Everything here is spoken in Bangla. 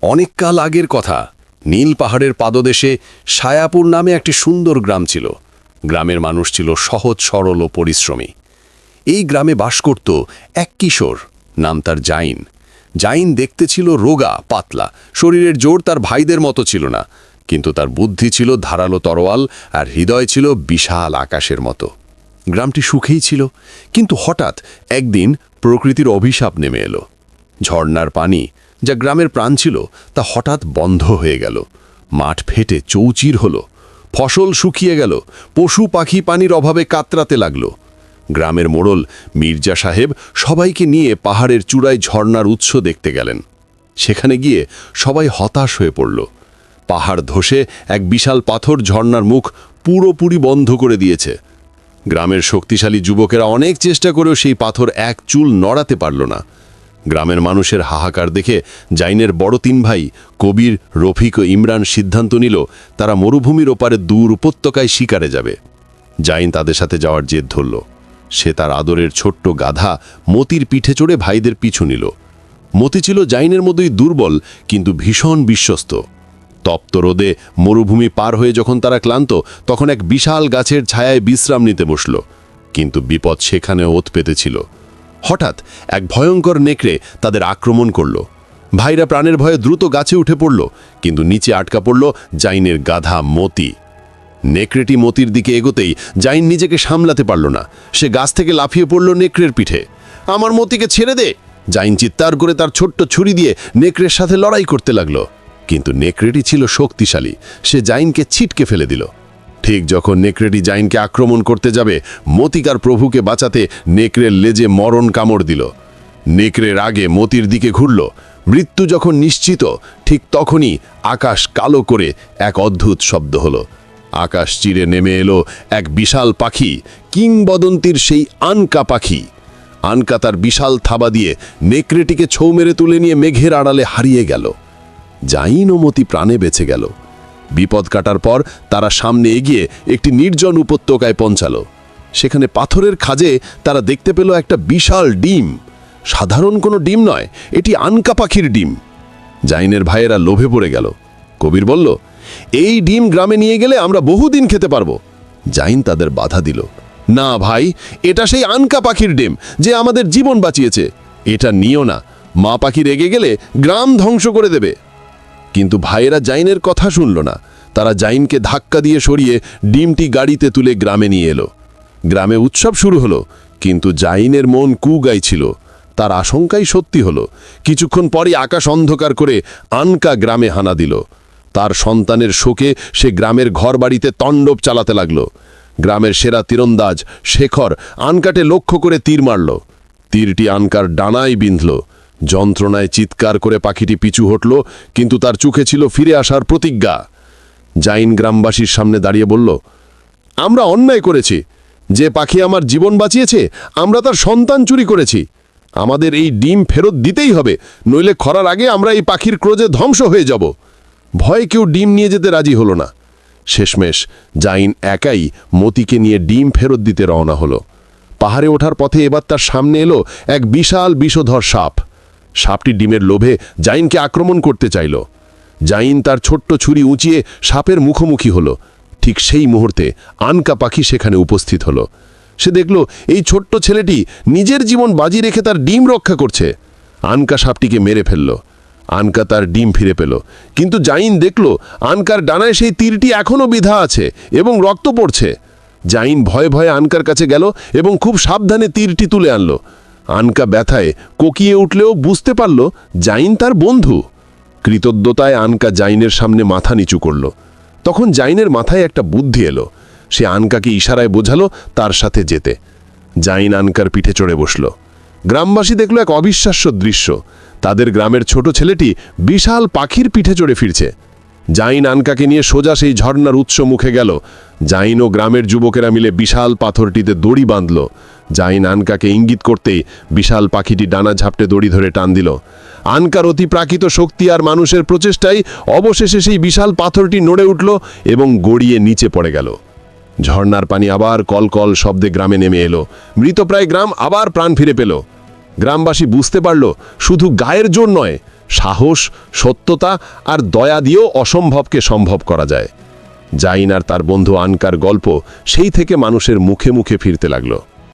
অনেক কাল আগের কথা, নীল পাহাড়ের পাদদেশে ছায়াপুর নামে একটি সুন্দর গ্রাম ছিল। গ্রামের মানুষ ছিল সহজ সরল ও পরিশ্রমী। এই গ্রামে বাস করত এক কিশোর, নাম তার জাইন। জাইন দেখতে ছিল রোগা পাতলা, শরীরের জোর তার ভাইদের মতো ছিল না, কিন্তু তার বুদ্ধি ছিল ধারালো তরোয়াল আর হৃদয় ছিল বিশাল আকাশের মতো। গ্রামটি সুখেই ছিল, কিন্তু হঠাৎ একদিন প্রকৃতির অভিশাপ নেমে এলো। ঝর্ণার পানি, যা গ্রামের প্রাণ ছিল, তা হঠাৎ বন্ধ হয়ে গেল। মাঠ ফেটে চৌচির হলো, ফসল শুকিয়ে গেল, পশু পাখি পানির অভাবে কাতরাতে লাগল। গ্রামের মোড়ল মির্জা সাহেব সবাইকে নিয়ে পাহাড়ের চূড়ায় ঝর্ণার উৎস দেখতে গেলেন। সেখানে গিয়ে সবাই হতাশ হয়ে পড়ল। পাহাড় ধসে এক বিশাল পাথর ঝর্ণার মুখ পুরোপুরি বন্ধ করে দিয়েছে। গ্রামের শক্তিশালী যুবকেরা অনেক চেষ্টা করেও সেই পাথর এক চুল নড়াতে পারল না। গ্রামের মানুষের হাহাকার দেখে জাইনের বড় তিন ভাই কবির, রফিক ও ইমরান সিদ্ধান্ত নিল তারা মরুভূমির ওপারে দূর উপত্যকায় শিকারে যাবে। জাইন তাদের সাথে যাওয়ার জেদ ধরল। সে তার আদরের ছোট্ট গাধা মতির পিঠে চড়ে ভাইদের পিছু নিল। মতি ছিল জাইনের মতোই দুর্বল, কিন্তু ভীষণ বিশ্বস্ত। তপ্ত রোদে মরুভূমি পার হয়ে যখন তারা ক্লান্ত, তখন এক বিশাল গাছের ছায়ায় বিশ্রাম নিতে বসল। কিন্তু বিপদ সেখানে ওত পেতেছিল। হঠাৎ এক ভয়ঙ্কর নেকড়ে তাদের আক্রমণ করল। ভাইরা প্রাণের ভয়ে দ্রুত গাছে উঠে পড়ল, কিন্তু নিচে আটকা পড়ল জাইনের গাধা মতি। নেকড়েটি মতির দিকে এগোতেই জাইন নিজেকে সামলাতে পারল না। সে গাছ থেকে লাফিয়ে পড়ল নেকড়ের পিঠে। আমার মতিকে ছেড়ে দে! জাইন চিৎকার করে তার ছোট্ট ছুরি দিয়ে নেকড়ের সাথে লড়াই করতে লাগল। কিন্তু নেকড়েটি ছিল শক্তিশালী, সে জাইনকে ছিটকে ফেলে দিল। ঠিক যখন নেকড়েটি জাইনকে আক্রমণ করতে যাবে, মতিকার প্রভুকে বাঁচাতে নেকড়ের লেজে মরণ কামড় দিল। নেকড়ের আগে মতির দিকে ঘুরল। মৃত্যু যখন নিশ্চিত, ঠিক তখনই আকাশ কালো করে এক অদ্ভুত শব্দ হলো। আকাশ চিরে নেমে এলো এক বিশাল পাখি, কিংবদন্তির সেই আনকা পাখি। আনকা তার বিশাল থাবা দিয়ে নেকড়েটিকে ছৌ মেরে তুলে নিয়ে মেঘের আড়ালে হারিয়ে গেল। জাইন ও মতি প্রাণে বেঁচে গেল। বিপদ কাটার পর তারা সামনে এগিয়ে একটি নির্জন উপত্যকায় পৌঁছালো। সেখানে পাথরের খাঁজে তারা দেখতে পেল একটা বিশাল ডিম। সাধারণ কোনো ডিম নয়, এটি আনকা পাখির ডিম। জাইনের ভাইয়েরা লোভে পড়ে গেল। কবির বলল, এই ডিম গ্রামে নিয়ে গেলে আমরা বহুদিন খেতে পারবো। জাইন তাদের বাধা দিল, না ভাই, এটা সেই আনকা পাখির ডিম যে আমাদের জীবন বাঁচিয়েছে। এটা নিও না, মা পাখি রেগে গেলে গ্রাম ধ্বংস করে দেবে। কিন্তু ভাইয়েরা জাইনের কথা শুনল না। তারা জাইনকে ধাক্কা দিয়ে সরিয়ে ডিমটি গাড়িতে তুলে গ্রামে নিয়ে এলো। গ্রামে উৎসব শুরু হলো, কিন্তু জাইনের মন কুগাইছিল। তার আশঙ্কাই সত্যি হলো। কিছুক্ষণ পরই আকাশ অন্ধকার করে আনকা গ্রামে হানা দিল। তার সন্তানের শোকে সে গ্রামের ঘরবাড়িতে তাণ্ডব চালাতে লাগল। গ্রামের সেরা তীরন্দাজ শেখর আনকাটে লক্ষ্য করে তীর মারল। তীরটি আনকার ডানায় বিঁধল। যন্ত্রণায় চিৎকার করে পাখিটি পিছু হটল, কিন্তু তার চোখে ছিল ফিরে আসার প্রতিজ্ঞা। জাইন গ্রামবাসীর সামনে দাঁড়িয়ে বলল, আমরা অন্যায় করেছি। যে পাখি আমার জীবন বাঁচিয়েছে, আমরা তার সন্তান চুরি করেছি। আমাদের এই ডিম ফেরত দিতেই হবে, নইলে খরার আগে আমরা এই পাখির ক্রোধে ধ্বংস হয়ে যাব। ভয়ে কেউ ডিম নিয়ে যেতে রাজি হলো না। শেষমেশ জাইন একাই মতিকে নিয়ে ডিম ফেরত দিতে রওনা হলো। পাহাড়ে ওঠার পথে এবার তার সামনে এলো এক বিশাল বিষধর সাপ। সাপটি ডিমের লোভে জাইনকে আক্রমণ করতে চাইল। জাইন তার ছোট্ট ছুরি উঁচিয়ে সাপের মুখোমুখি হলো। ঠিক সেই মুহূর্তে আনকা পাখি সেখানে উপস্থিত হলো। সে দেখল এই ছোট্ট ছেলেটি নিজের জীবন বাজি রেখে তার ডিম রক্ষা করছে। আনকা সাপটিকে মেরে ফেলল। আনকা তার ডিম ফিরে পেল, কিন্তু জাইন দেখল আনকার ডানায় সেই তীরটি এখনও বিঁধা আছে এবং রক্ত পড়ছে। জাইন ভয়ে ভয়ে আনকার কাছে গেল এবং খুব সাবধানে তীরটি তুলে আনল। আনকা ব্যথায় কোকিয়ে উঠলেও বুঝতে পারল জাইন তার বন্ধু। কৃতজ্ঞতায় আনকা জাইনের সামনে মাথা নিচু করল। তখন জাইনের মাথায় একটা বুদ্ধি এলো। সে আনকাকে ইশারায় বোঝালো তার সাথে যেতে। জাইন আনকার পিঠে চড়ে বসল। গ্রামবাসী দেখল এক অবিশ্বাস্য দৃশ্য। তাদের গ্রামের ছোট ছেলেটি বিশাল পাখির পিঠে চড়ে ফিরছে। জাইন আনকাকে নিয়ে সোজা সেই ঝর্ণার উৎস মুখে গেল। জাইন ও গ্রামের যুবকেরা মিলে বিশাল পাথরটিতে দড়ি বাঁধল। জাইন আনকাকে ইঙ্গিত করতেই বিশাল পাখিটি ডানা ঝাপটে দড়ি ধরে টান দিল। আনকার অতিপ্রাকৃত শক্তি আর মানুষের প্রচেষ্টায় অবশেষে সেই বিশাল পাথরটি নড়ে উঠল এবং গড়িয়ে নিচে পড়ে গেল। ঝর্ণার পানি আবার কলকল শব্দে গ্রামে নেমে এলো। মৃতপ্রায় গ্রাম আবার প্রাণ ফিরে পেল। গ্রামবাসী বুঝতে পারল শুধু গায়ের জোর নয়, সাহস, সত্যতা আর দয়া দিয়েও অসম্ভবকে সম্ভব করা যায়। জাইন আর তার বন্ধু আনকার গল্প সেই থেকে মানুষের মুখে মুখে ফিরতে লাগলো।